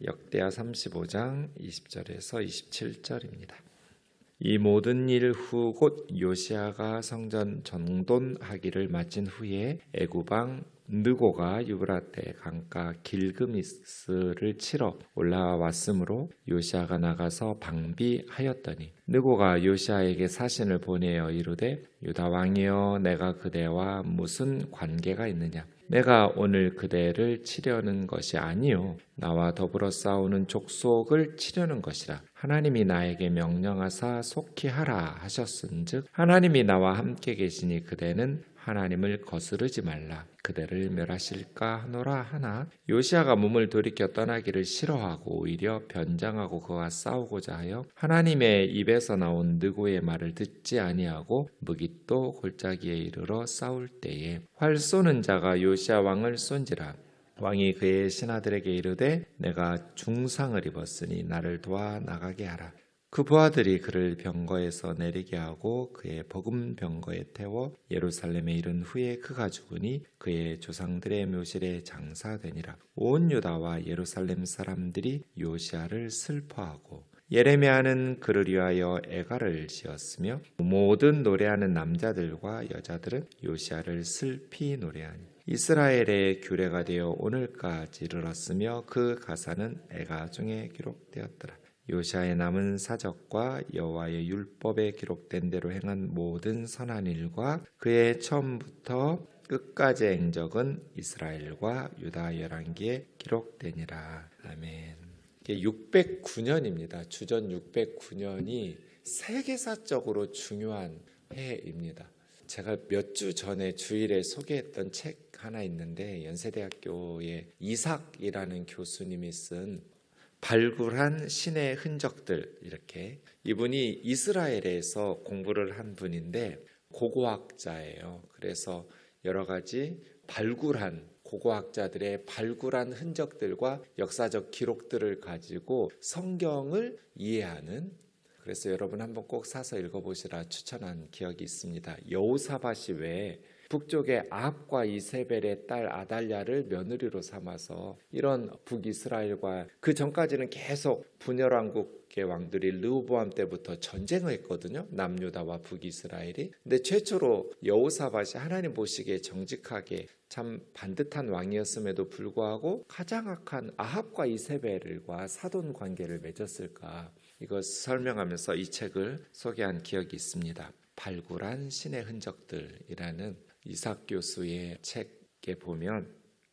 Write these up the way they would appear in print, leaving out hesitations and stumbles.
역대하 35장 20절에서 27절입니다. 이 모든 일 후 곧 요시아가 성전 정돈하기를 마친 후에 애굽 왕 느고가 유브라데 강가 길그미스를 치러 올라왔으므로 요시아가 나가서 방비하였더니 느고가 요시아에게 사신을 보내어 이르되 유다 왕이여 내가 그대와 무슨 관계가 있느냐 내가 오늘 그대를 치려는 것이 아니요 나와 더불어 싸우는 족속을 치려는 것이라 하나님이 나에게 명령하사 속히 하라 하셨은즉 하나님이 나와 함께 계시니 그대는 하나님을 거스르지 말라 그대를 멸하실까 하노라 하나 요시아가 몸을 돌이켜 떠나기를 싫어하고 오히려 변장하고 그와 싸우고자 하여 하나님의 입에서 나온 느고의 말을 듣지 아니하고 무깃도 골짜기에 이르러 싸울 때에 활 쏘는 자가 요시아 왕을 쏜지라 왕이 그의 신하들에게 이르되 내가 중상을 입었으니 나를 도와 나가게 하라 그 부하들이 그를 병거에서 내리게 하고 그의 버금 병거에 태워 예루살렘에 이른 후에 그가 죽으니 그의 조상들의 묘실에 장사되니라. 온 유다와 예루살렘 사람들이 요시아를 슬퍼하고 예레미야는 그를 위하여 애가를 지었으며 모든 노래하는 남자들과 여자들은 요시아를 슬피 노래하니 이스라엘의 규례가 되어 오늘까지 이르렀으며 그 가사는 애가 중에 기록되었더라. 요시아의 남은 사적과 여호와의 율법에 기록된 대로 행한 모든 선한 일과 그의 처음부터 끝까지 행적은 이스라엘과 유다 열왕기에 기록되니라. 아멘. 609년입니다. 주전 609년이 세계사적으로 중요한 해입니다. 제가 몇 주 전에 주일에 소개했던 책 하나 있는데 연세대학교의 이삭이라는 교수님이 쓴 발굴한 신의 흔적들 이렇게 이분이 이스라엘에서 공부를 한 분인데 고고학자예요. 그래서 여러 가지 발굴한 고고학자들의 발굴한 흔적들과 역사적 기록들을 가지고 성경을 이해하는 그래서 여러분 한번 꼭 사서 읽어보시라 추천한 기억이 있습니다. 여호사밧이 왜 북쪽의 아합과 이세벨의 딸 아달랴를 며느리로 삼아서 이런 북이스라엘과 그 전까지는 계속 분열왕국의 왕들이 르호보암 때부터 전쟁을 했거든요. 남유다와 북이스라엘이. 근데 최초로 여호사밧이 하나님 보시기에 정직하게 참 반듯한 왕이었음에도 불구하고 가장 악한 아합과 이세벨과 사돈 관계를 맺었을까? 이것 설명하면서 이 책을 소개한 기억이 있습니다. 발굴한 신의 흔적들이라는 이삭 교수의 책에 보면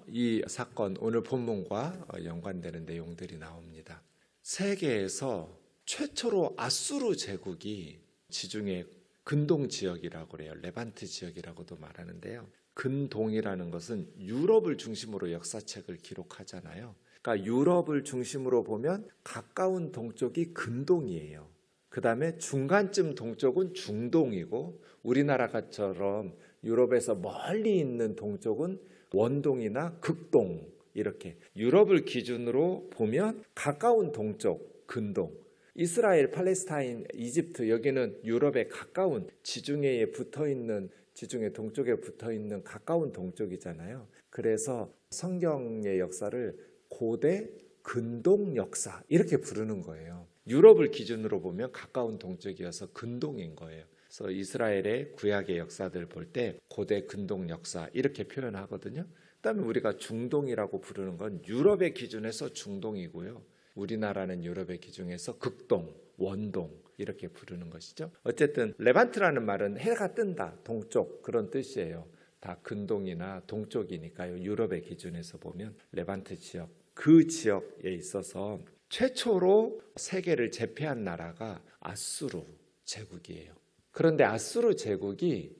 이 사건 오늘 본문과 연관되는 내용들이 나옵니다. 세계에서 최초로 아수르 제국이 지중해 근동 지역이라고 그래요. 레반트 지역이라고도 말하는데요. 근동이라는 것은 유럽을 중심으로 역사책을 기록하잖아요. 그러니까 유럽을 중심으로 보면 가까운 동쪽이 근동이에요. 그 다음에 중간쯤 동쪽은 중동이고 우리나라처럼 유럽에서 멀리 있는 동쪽은 원동이나 극동 이렇게 유럽을 기준으로 보면 가까운 동쪽, 근동 이스라엘, 팔레스타인, 이집트 여기는 유럽에 가까운 지중해에 붙어있는 지중해 동쪽에 붙어있는 가까운 동쪽이잖아요. 그래서 성경의 역사를 고대 근동 역사 이렇게 부르는 거예요. 유럽을 기준으로 보면 가까운 동쪽이어서 근동인 거예요. 그래서 이스라엘의 구약의 역사들 볼 때 고대 근동 역사 이렇게 표현하거든요. 그다음에 우리가 중동이라고 부르는 건 유럽의 기준에서 중동이고요. 우리나라는 유럽의 기준에서 극동, 원동 이렇게 부르는 것이죠. 어쨌든 레반트라는 말은 해가 뜬다, 동쪽 그런 뜻이에요. 다 근동이나 동쪽이니까요. 유럽의 기준에서 보면 레반트 지역, 그 지역에 있어서 최초로 세계를 제패한 나라가 아수르 제국이에요. 그런데 아수르 제국이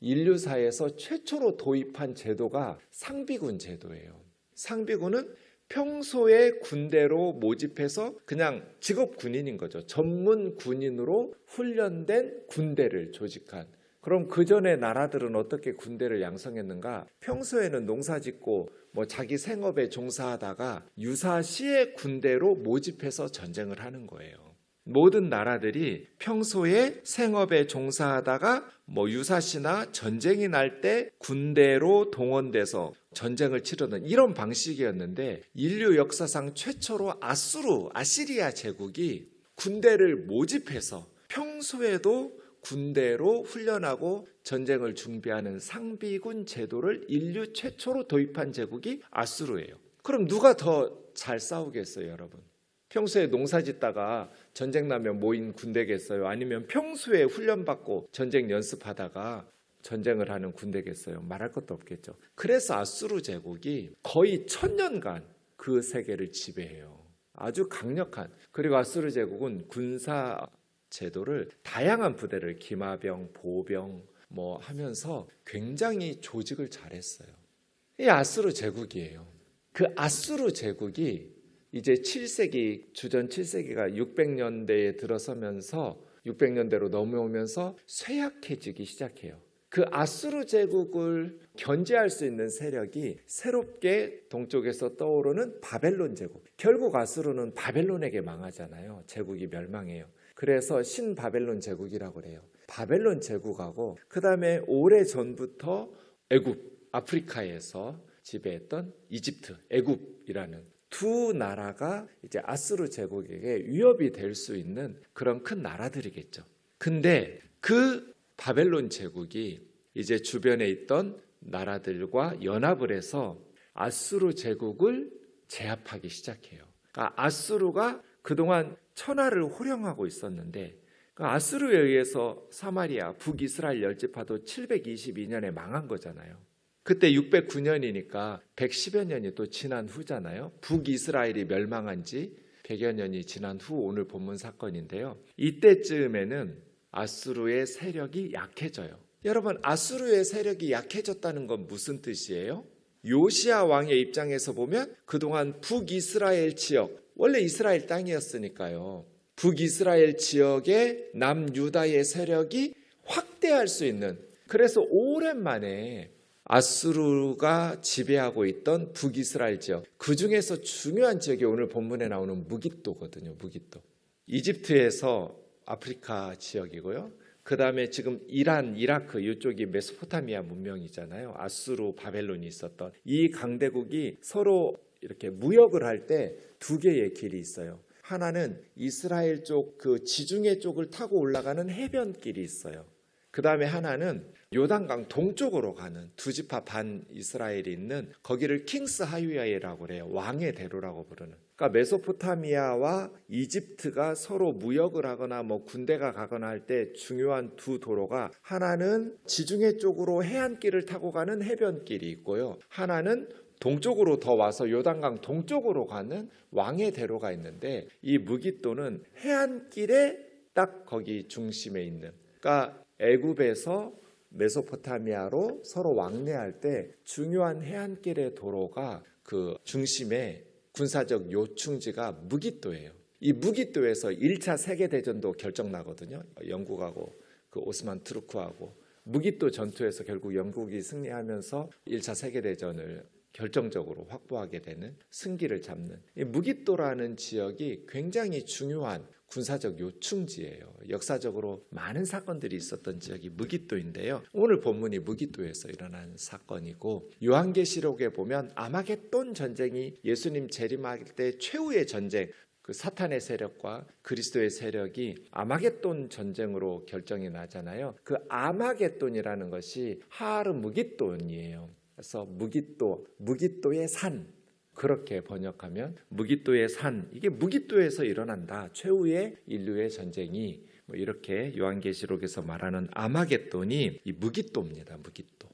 인류사에서 최초로 도입한 제도가 상비군 제도예요. 상비군은 평소에 군대로 모집해서 그냥 직업 군인인 거죠. 전문 군인으로 훈련된 군대를 조직한. 그럼 그 전에 나라들은 어떻게 군대를 양성했는가? 평소에는 농사짓고 자기 생업에 종사하다가 유사시의 군대로 모집해서 전쟁을 하는 거예요. 모든 나라들이 평소에 생업에 종사하다가 유사시나 전쟁이 날 때 군대로 동원돼서 전쟁을 치르는 이런 방식이었는데, 인류 역사상 최초로 아시리아 제국이 군대를 모집해서 평소에도 군대로 훈련하고 전쟁을 준비하는 상비군 제도를 인류 최초로 도입한 제국이 아수르예요. 그럼 누가 더 잘 싸우겠어요, 여러분? 평소에 농사 짓다가 전쟁 나면 모인 군대겠어요? 아니면 평소에 훈련받고 전쟁 연습하다가 전쟁을 하는 군대겠어요? 말할 것도 없겠죠. 그래서 아수르 제국이 거의 1000년간 그 세계를 지배해요. 아주 강력한. 그리고 아수르 제국은 군사 제도를 다양한 부대를 기마병, 보병 하면서 굉장히 조직을 잘했어요. 이 아수르 제국이에요. 그 아수르 제국이 이제 7세기, 주전 7세기가 600년대에 들어서면서 600년대로 넘어오면서 쇠약해지기 시작해요. 그 아수르 제국을 견제할 수 있는 세력이 새롭게 동쪽에서 떠오르는 바벨론 제국. 결국 아수르는 바벨론에게 망하잖아요. 제국이 멸망해요. 그래서 신바벨론 제국이라고 그래요. 바벨론 제국하고 그다음에 오래전부터 애굽, 아프리카에서 지배했던 이집트, 애굽이라는 두 나라가 이제 아수르 제국에게 위협이 될 수 있는 그런 큰 나라들이겠죠. 근데 그 바벨론 제국이 이제 주변에 있던 나라들과 연합을 해서 아수르 제국을 제압하기 시작해요. 그러니까 아수르가 그동안 천하를 호령하고 있었는데, 아수르에 의해서 사마리아, 북이스라엘 열지파도 722년에 망한 거잖아요. 그때 609년이니까 110여 년이 또 지난 후잖아요. 북이스라엘이 멸망한 지 100여 년이 지난 후 오늘 본문 사건인데요. 이때쯤에는 아수르의 세력이 약해져요. 여러분, 아수르의 세력이 약해졌다는 건 무슨 뜻이에요? 요시야 왕의 입장에서 보면 그동안 북이스라엘 지역, 원래 이스라엘 땅이었으니까요. 북이스라엘 지역의 남유다의 세력이 확대할 수 있는, 그래서 오랜만에 아수르가 지배하고 있던 북이스라엘 지역, 그 중에서 중요한 지역이 오늘 본문에 나오는 무깃도거든요. 무깃도. 이집트에서 아프리카 지역이고요. 그 다음에 지금 이란, 이라크 이쪽이 메소포타미아 문명이잖아요. 아수르, 바벨론이 있었던 이 강대국이 서로 이렇게 무역을 할 때 두 개의 길이 있어요. 하나는 이스라엘 쪽 그 지중해 쪽을 타고 올라가는 해변길이 있어요. 그 다음에 하나는 요단강 동쪽으로 가는 두 지파 반 이스라엘이 있는 거기를 킹스 하이웨이라고 그래요. 왕의 대로라고 부르는. 그러니까 메소포타미아와 이집트가 서로 무역을 하거나 군대가 가거나 할 때 중요한 두 도로가, 하나는 지중해 쪽으로 해안길을 타고 가는 해변길이 있고요. 하나는 동쪽으로 더 와서 요단강 동쪽으로 가는 왕의 대로가 있는데, 이 무깃도는 해안길에 딱 거기 중심에 있는, 그러니까 애굽에서 메소포타미아로 서로 왕래할 때 중요한 해안길의 도로가 그 중심에 군사적 요충지가 무깃도예요. 이 무깃도에서 1차 세계대전도 결정나거든요. 영국하고 그 오스만 투르크하고 무깃도 전투에서 결국 영국이 승리하면서 1차 세계대전을 결정적으로 확보하게 되는, 승기를 잡는 이 무깃도라는 지역이 굉장히 중요한 군사적 요충지예요. 역사적으로 많은 사건들이 있었던 지역이 무깃도인데요. 오늘 본문이 무깃도에서 일어난 사건이고, 요한계시록에 보면 아마겟돈 전쟁이 예수님 재림할 때 최후의 전쟁, 그 사탄의 세력과 그리스도의 세력이 아마겟돈 전쟁으로 결정이 나잖아요. 그 아마겟돈이라는 것이 하르 무깃돈이에요. 그래서 무깃도, 무깃도의 산, 그렇게 번역하면 무깃도의 산, 이게 무깃도에서 일어난다. 최후의 인류의 전쟁이, 이렇게 요한계시록에서 말하는 아마겟돈이 이 무깃도입니다. 무깃도.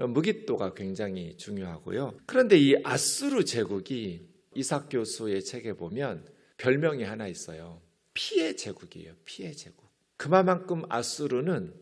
무깃도가 굉장히 중요하고요. 그런데 이 아수르 제국이 이삭 교수의 책에 보면 별명이 하나 있어요. 피해 제국이에요. 피해 제국. 그만큼 아수르는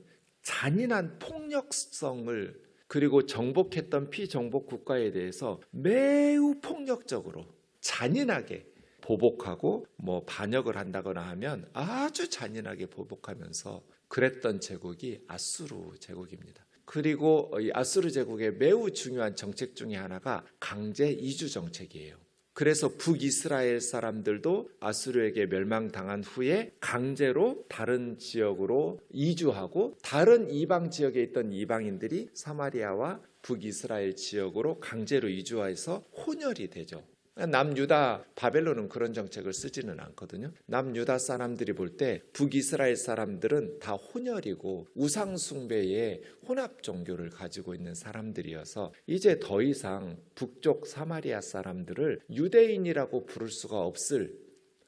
잔인한 폭력성을, 그리고 정복했던 피정복 국가에 대해서 매우 폭력적으로 잔인하게 보복하고 반역을 한다거나 하면 아주 잔인하게 보복하면서 그랬던 제국이 아수르 제국입니다. 그리고 이 아수르 제국의 매우 중요한 정책 중에 하나가 강제 이주 정책이에요. 그래서 북이스라엘 사람들도 아수르에게 멸망당한 후에 강제로 다른 지역으로 이주하고 다른 이방 지역에 있던 이방인들이 사마리아와 북이스라엘 지역으로 강제로 이주해서 혼혈이 되죠. 남유다, 바벨론은 그런 정책을 쓰지는 않거든요. 남유다 사람들이 볼 때 북이스라엘 사람들은 다 혼혈이고 우상숭배의 혼합 종교를 가지고 있는 사람들이어서 이제 더 이상 북쪽 사마리아 사람들을 유대인이라고 부를 수가 없을,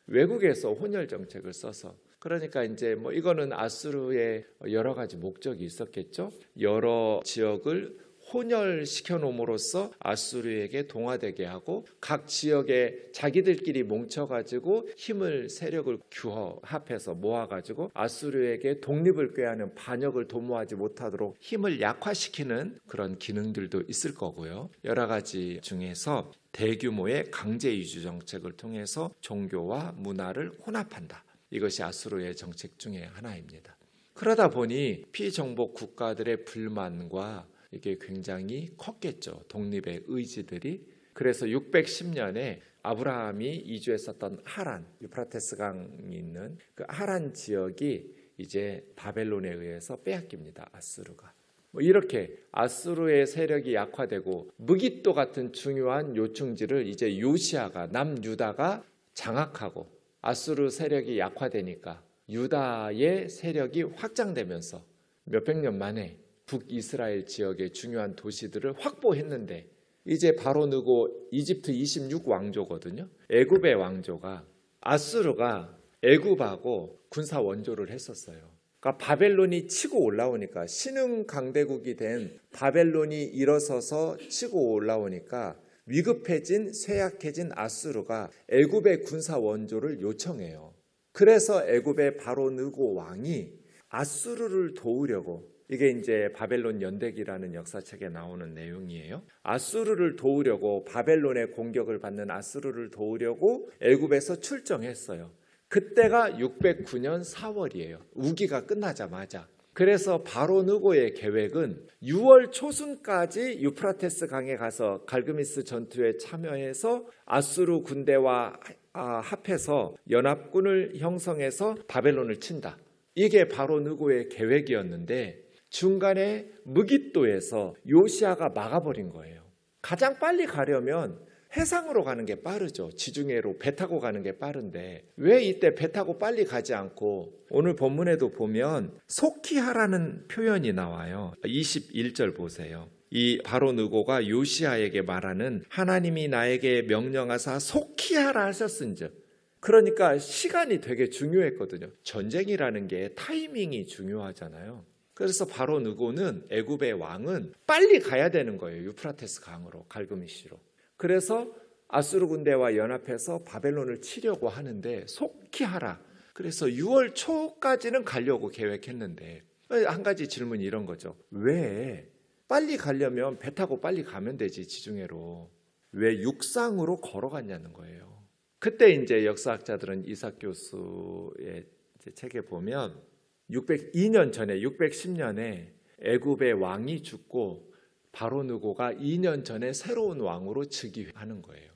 외국에서 혼혈 정책을 써서, 그러니까 이제 이거는 아수르의 여러 가지 목적이 있었겠죠. 여러 지역을 혼혈시켜 놓음으로써 아수르에게 동화되게 하고 각 지역에 자기들끼리 뭉쳐가지고 힘을 세력을 규합해서 모아가지고 아수르에게 독립을 꾀하는 반역을 도모하지 못하도록 힘을 약화시키는 그런 기능들도 있을 거고요. 여러 가지 중에서 대규모의 강제 이주 정책을 통해서 종교와 문화를 혼합한다. 이것이 아수르의 정책 중에 하나입니다. 그러다 보니 피정복 국가들의 불만과 이게 굉장히 컸겠죠. 독립의 의지들이. 그래서 610년에 아브라함이 이주했었던 하란, 유프라테스 강이 있는 그 하란 지역이 이제 바벨론에 의해서 빼앗깁니다. 아수르가. 이렇게 아수르의 세력이 약화되고 무깃도 같은 중요한 요충지를 이제 요시아가, 남유다가 장악하고 아수르 세력이 약화되니까 유다의 세력이 확장되면서 몇백 년 만에 북이스라엘 지역의 중요한 도시들을 확보했는데, 이제 바로 느고 이집트 26왕조거든요. 애굽의 왕조가, 아수르가 애굽하고 군사 원조를 했었어요. 그러니까 바벨론이 치고 올라오니까, 신흥 강대국이 된 바벨론이 일어서서 치고 올라오니까 위급해진 쇠약해진 아수르가 애굽의 군사 원조를 요청해요. 그래서 애굽의 바로 느고 왕이 아수르를 도우려고, 이게 이제 바벨론 연대기라는 역사책에 나오는 내용이에요. 아수르를 도우려고, 바벨론의 공격을 받는 아수르를 도우려고 애굽에서 출정했어요. 그때가 609년 4월이에요. 우기가 끝나자마자. 그래서 바로 느고의 계획은 6월 초순까지 유프라테스 강에 가서 갈그미스 전투에 참여해서 아수르 군대와 합해서 연합군을 형성해서 바벨론을 친다. 이게 바로 느고의 계획이었는데 중간에 무깃도에서 요시아가 막아버린 거예요. 가장 빨리 가려면 해상으로 가는 게 빠르죠. 지중해로 배 타고 가는 게 빠른데 왜 이때 배 타고 빨리 가지 않고, 오늘 본문에도 보면 속히 하라는 표현이 나와요. 21절 보세요. 이 바로 느고가 요시아에게 말하는 하나님이 나에게 명령하사 속히 하라 하셨은즉, 그러니까 시간이 되게 중요했거든요. 전쟁이라는 게 타이밍이 중요하잖아요. 그래서 바로 느고는, 애굽의 왕은 빨리 가야 되는 거예요. 유프라테스 강으로, 갈그미시로. 그래서 아수르 군대와 연합해서 바벨론을 치려고 하는데 속히 하라. 그래서 6월 초까지는 가려고 계획했는데, 한 가지 질문이 이런 거죠. 왜 빨리 가려면 배 타고 빨리 가면 되지, 지중해로. 왜 육상으로 걸어갔냐는 거예요. 그때 이제 역사학자들은 이삭 교수의 책에 보면 602년 전에, 610년에 애굽의 왕이 죽고 바로 느고가 2년 전에 새로운 왕으로 즉위하는 거예요.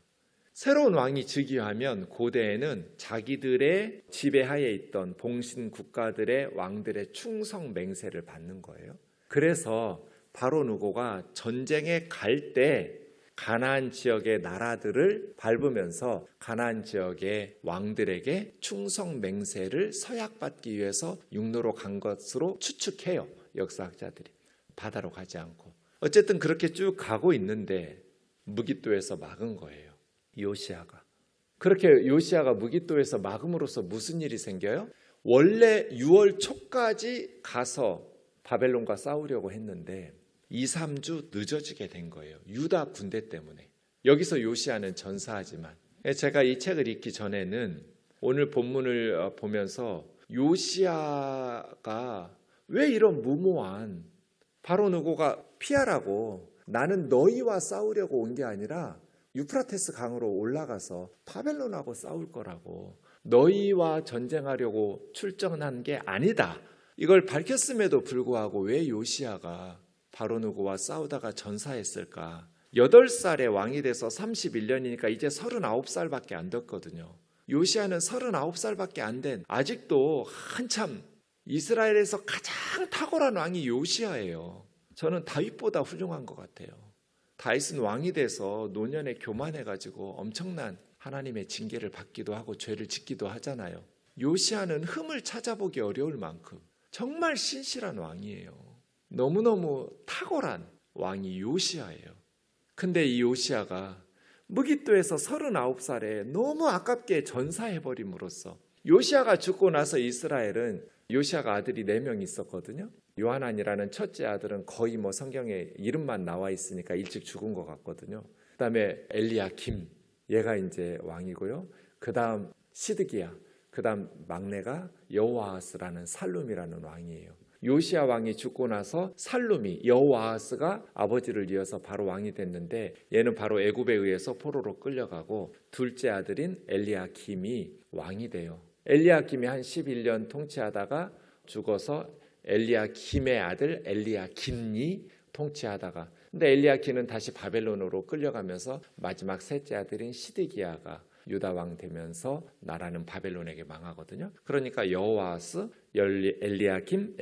새로운 왕이 즉위하면 고대에는 자기들의 지배하에 있던 봉신 국가들의 왕들의 충성 맹세를 받는 거예요. 그래서 바로 느고가 전쟁에 갈 때 가나안 지역의 나라들을 밟으면서 가나안 지역의 왕들에게 충성 맹세를 서약받기 위해서 육로로 간 것으로 추측해요. 역사학자들이. 바다로 가지 않고. 어쨌든 그렇게 쭉 가고 있는데 무깃도에서 막은 거예요. 요시아가. 그렇게 요시아가 무깃도에서 막음으로써 무슨 일이 생겨요? 원래 6월 초까지 가서 바벨론과 싸우려고 했는데 2, 3주 늦어지게 된 거예요. 유다 군대 때문에. 여기서 요시아는 전사하지만, 제가 이 책을 읽기 전에는 오늘 본문을 보면서 요시아가 왜 이런 무모한, 바로 느고가 피하라고, 나는 너희와 싸우려고 온 게 아니라 유프라테스 강으로 올라가서 바벨론하고 싸울 거라고, 너희와 전쟁하려고 출정한 게 아니다. 이걸 밝혔음에도 불구하고 왜 요시아가 바로 느고와 싸우다가 전사했을까? 8살에 왕이 돼서 31년이니까 이제 39살밖에 안 됐거든요. 요시야는 39살밖에 안 된, 아직도 한참 이스라엘에서 가장 탁월한 왕이 요시야예요. 저는 다윗보다 훌륭한 것 같아요. 다윗은 왕이 돼서 노년에 교만해가지고 엄청난 하나님의 징계를 받기도 하고 죄를 짓기도 하잖아요. 요시야는 흠을 찾아보기 어려울 만큼 정말 신실한 왕이에요. 너무너무 탁월한 왕이 요시야예요. 근데 이 요시야가 무깃도에서 39살에 너무 아깝게 전사해버림으로써, 요시야가 죽고 나서 이스라엘은, 요시야가 아들이 4명 있었거든요. 요하난이라는 첫째 아들은 거의 성경에 이름만 나와 있으니까 일찍 죽은 것 같거든요. 그 다음에 엘리야김, 얘가 이제 왕이고요. 그 다음 시드기야, 그 다음 막내가 여호아하스라는 살룸이라는 왕이에요. 요시야 왕이 죽고 나서 살룸이, 여호아하스가 아버지를 이어서 바로 왕이 됐는데, 얘는 바로 애굽에 의해서 포로로 끌려가고 둘째 아들인 엘리야김이 왕이 돼요. 엘리야김이 한 11년 통치하다가 죽어서 엘리야김의 아들 엘리야김이 통치하다가, 근데 엘리야김은 다시 바벨론으로 끌려가면서 마지막 셋째 아들인 시드기야가 유다 왕 되면서 나라는 바벨론에게 망하거든요. 그러니까 여호아스, 엘리야김,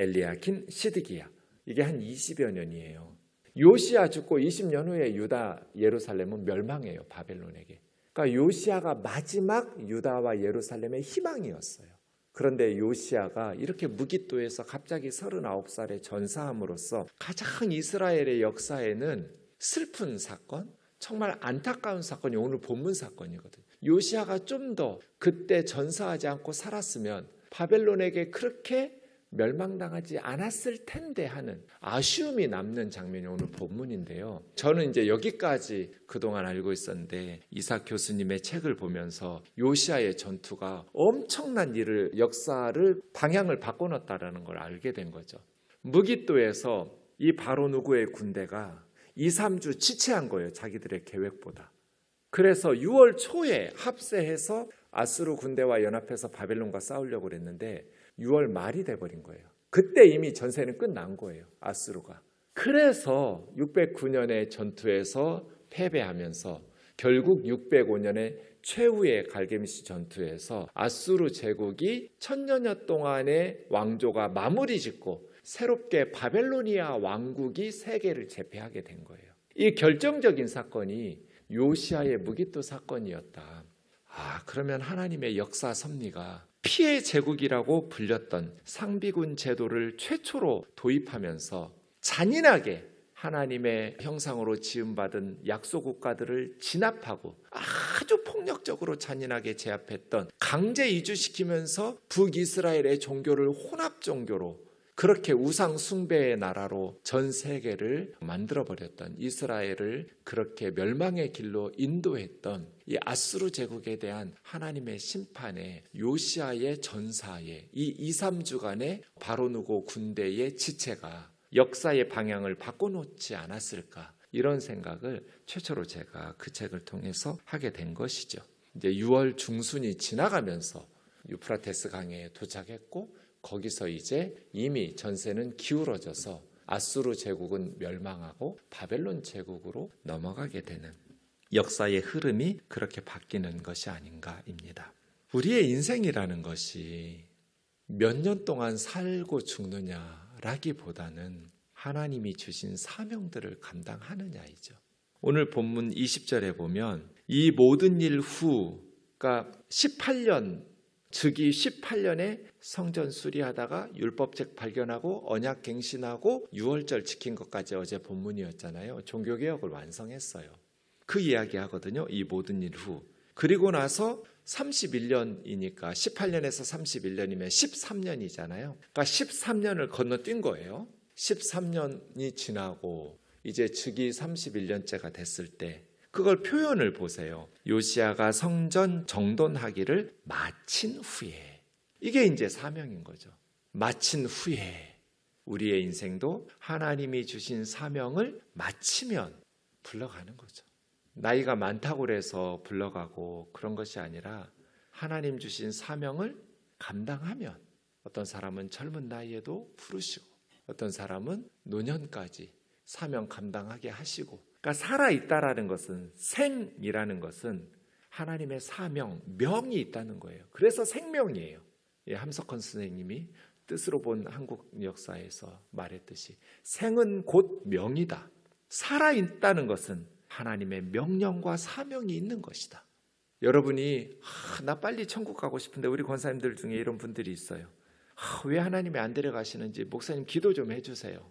시드기야, 이게 한 20여 년이에요. 요시야 죽고 20년 후에 유다 예루살렘은 멸망해요, 바벨론에게. 그러니까 요시야가 마지막 유다와 예루살렘의 희망이었어요. 그런데 요시야가 이렇게 무깃도에서 갑자기 39살에 전사함으로써 가장 이스라엘의 역사에는 슬픈 사건, 정말 안타까운 사건이 오늘 본문 사건이거든요. 요시야가 좀 더 그때 전사하지 않고 살았으면 바벨론에게 그렇게 멸망당하지 않았을 텐데 하는 아쉬움이 남는 장면이 오늘 본문인데요. 저는 이제 여기까지 그동안 알고 있었는데, 이삭 교수님의 책을 보면서 요시야의 전투가 엄청난 역사를 방향을 바꿔놨다는 걸 알게 된 거죠. 무깃도에서 이 바로 누구의 군대가 2, 3주 지체한 거예요, 자기들의 계획보다. 그래서 6월 초에 합세해서 아수르 군대와 연합해서 바벨론과 싸우려고 그랬는데 6월 말이 돼버린 거예요. 그때 이미 전세는 끝난 거예요, 아수르가. 그래서 609년의 전투에서 패배하면서 결국 605년에 최후의 갈게미시 전투에서 아수르 제국이 1000여 동안의 왕조가 마무리 짓고 새롭게 바벨로니아 왕국이 세계를 제패하게 된 거예요. 이 결정적인 사건이 요시야의 무깃도 사건이었다. 그러면 하나님의 역사 섭리가 피해 제국이라고 불렸던 상비군 제도를 최초로 도입하면서 잔인하게 하나님의 형상으로 지음받은 약소 국가들을 진압하고 아주 폭력적으로 잔인하게 제압했던, 강제 이주시키면서 북이스라엘의 종교를 혼합 종교로, 그렇게 우상 숭배의 나라로 전 세계를 만들어버렸던, 이스라엘을 그렇게 멸망의 길로 인도했던 이 아수르 제국에 대한 하나님의 심판에, 요시야의 전사에, 이 2, 3주간의 바로누고 군대의 지체가 역사의 방향을 바꿔놓지 않았을까, 이런 생각을 최초로 제가 그 책을 통해서 하게 된 것이죠. 이제 6월 중순이 지나가면서 유프라테스 강에 도착했고, 거기서 이제 이미 전세는 기울어져서 아수르 제국은 멸망하고 바벨론 제국으로 넘어가게 되는 역사의 흐름이 그렇게 바뀌는 것이 아닌가입니다. 우리의 인생이라는 것이 몇 년 동안 살고 죽느냐라기보다는 하나님이 주신 사명들을 감당하느냐이죠. 오늘 본문 20절에 보면 이 모든 일 후가 18년, 즉위 18년에 성전 수리하다가 율법책 발견하고 언약 갱신하고 6월절 지킨 것까지 어제 본문이었잖아요. 종교개혁을 완성했어요. 그 이야기 하거든요. 이 모든 일 후. 그리고 나서 31년이니까 18년에서 31년이면 13년이잖아요. 그러니까 13년을 건너뛴 거예요. 13년이 지나고 이제 즉위 31년째가 됐을 때 그걸 표현을 보세요. 요시야가 성전 정돈하기를 마친 후에. 이게 이제 사명인 거죠. 마친 후에 우리의 인생도 하나님이 주신 사명을 마치면 불러가는 거죠. 나이가 많다고 해서 불러가고 그런 것이 아니라 하나님 주신 사명을 감당하면, 어떤 사람은 젊은 나이에도 부르시고 어떤 사람은 노년까지 사명 감당하게 하시고 그러니까 살아있다라는 것은, 생이라는 것은 하나님의 사명, 명이 있다는 거예요. 그래서 생명이에요. 함석헌 선생님이 뜻으로 본 한국 역사에서 말했듯이 생은 곧 명이다. 살아있다는 것은 하나님의 명령과 사명이 있는 것이다. 여러분이 나 빨리 천국 가고 싶은데, 우리 권사님들 중에 이런 분들이 있어요. 왜 하나님이 안 데려가시는지 목사님 기도 좀 해주세요.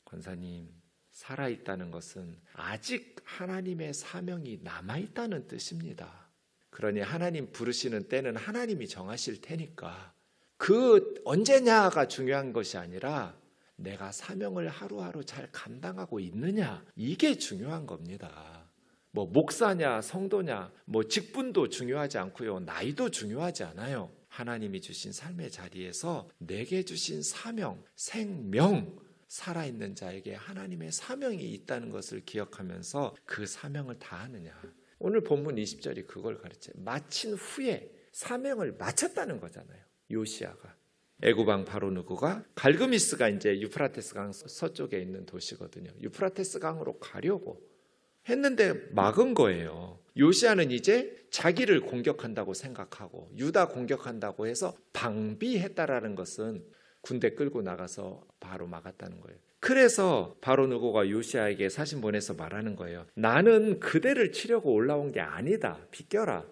권사님, 살아있다는 것은 아직 하나님의 사명이 남아있다는 뜻입니다. 그러니 하나님 부르시는 때는 하나님이 정하실 테니까 그 언제냐가 중요한 것이 아니라 내가 사명을 하루하루 잘 감당하고 있느냐, 이게 중요한 겁니다. 뭐 목사냐 성도냐 뭐 직분도 중요하지 않고요, 나이도 중요하지 않아요. 하나님이 주신 삶의 자리에서 내게 주신 사명, 생명, 살아있는 자에게 하나님의 사명이 있다는 것을 기억하면서 그 사명을 다하느냐. 오늘 본문 20절이 그걸 가르쳐요. 마친 후에 사명을 마쳤다는 거잖아요. 요시야가. 애굽왕 바로누고가 갈그미스가 이제 유프라테스 강 서쪽에 있는 도시거든요. 유프라테스 강으로 가려고 했는데 막은 거예요. 요시야는 이제 자기를 공격한다고 생각하고 유다 공격한다고 해서 방비했다라는 것은 군대 끌고 나가서 바로 막았다는 거예요. 그래서 바로누고가 요시야에게 사신 보내서 말하는 거예요. 나는 그대를 치려고 올라온 게 아니다. 비껴라.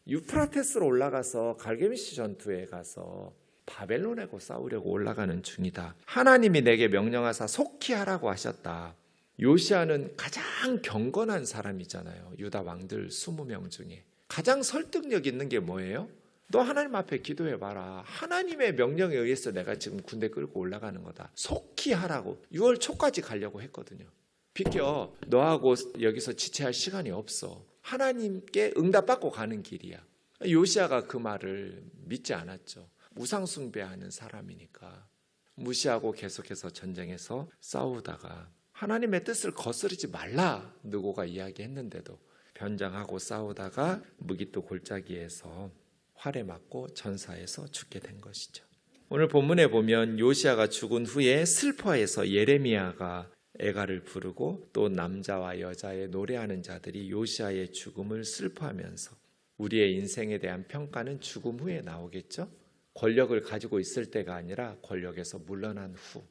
유프라테스로 올라가서 갈게미스 전투에 가서 바벨론하고 싸우려고 올라가는 중이다. 하나님이 내게 명령하사 속히 하라고 하셨다. 요시야는 가장 경건한 사람이잖아요. 유다 왕들 20명 중에 가장 설득력 있는 게 뭐예요? 너 하나님 앞에 기도해봐라. 하나님의 명령에 의해서 내가 지금 군대 끌고 올라가는 거다. 속히 하라고. 6월 초까지 가려고 했거든요. 비켜. 너하고 여기서 지체할 시간이 없어. 하나님께 응답받고 가는 길이야. 요시야가 그 말을 믿지 않았죠. 우상 숭배하는 사람이니까 무시하고 계속해서 전쟁에서 싸우다가 하나님의 뜻을 거스르지 말라 느고가 이야기했는데도 변장하고 싸우다가 무기또 골짜기에서 활에 맞고 전사해서 죽게 된 것이죠. 오늘 본문에 보면 요시야가 죽은 후에 슬퍼해서 예레미야가 애가를 부르고 또 남자와 여자의 노래하는 자들이 요시야의 죽음을 슬퍼하면서, 우리의 인생에 대한 평가는 죽음 후에 나오겠죠. 권력을 가지고 있을 때가 아니라 권력에서 물러난 후,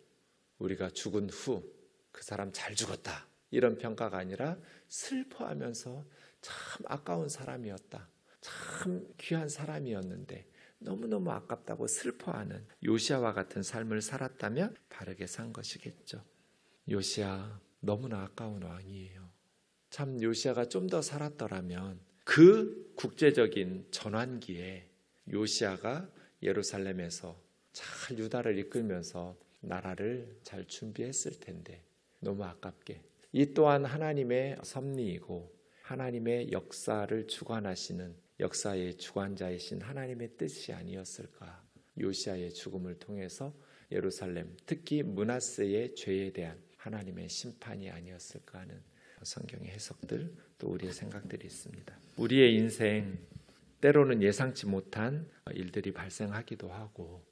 우리가 죽은 후 그 사람 잘 죽었다 이런 평가가 아니라 슬퍼하면서 참 아까운 사람이었다, 참 귀한 사람이었는데 너무너무 아깝다고 슬퍼하는 요시야와 같은 삶을 살았다면 바르게 산 것이겠죠. 요시야 너무나 아까운 왕이에요. 참 요시야가 좀 더 살았더라면 그 국제적인 전환기에 요시야가 예루살렘에서 잘 유다를 이끌면서 나라를 잘 준비했을 텐데 너무 아깝게. 이 또한 하나님의 섭리이고 하나님의 역사를 주관하시는 역사의 주관자이신 하나님의 뜻이 아니었을까. 요시야의 죽음을 통해서 예루살렘, 특히 므낫세의 죄에 대한 하나님의 심판이 아니었을까 하는 성경의 해석들, 또 우리의 생각들이 있습니다. 우리의 인생 때로는 예상치 못한 일들이 발생하기도 하고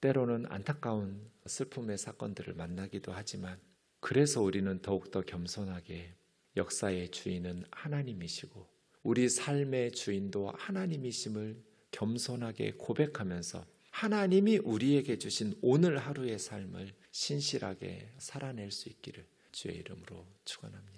때로는 안타까운 슬픔의 사건들을 만나기도 하지만, 그래서 우리는 더욱더 겸손하게 역사의 주인은 하나님이시고 우리 삶의 주인도 하나님이심을 겸손하게 고백하면서 하나님이 우리에게 주신 오늘 하루의 삶을 신실하게 살아낼 수 있기를 주의 이름으로 축원합니다.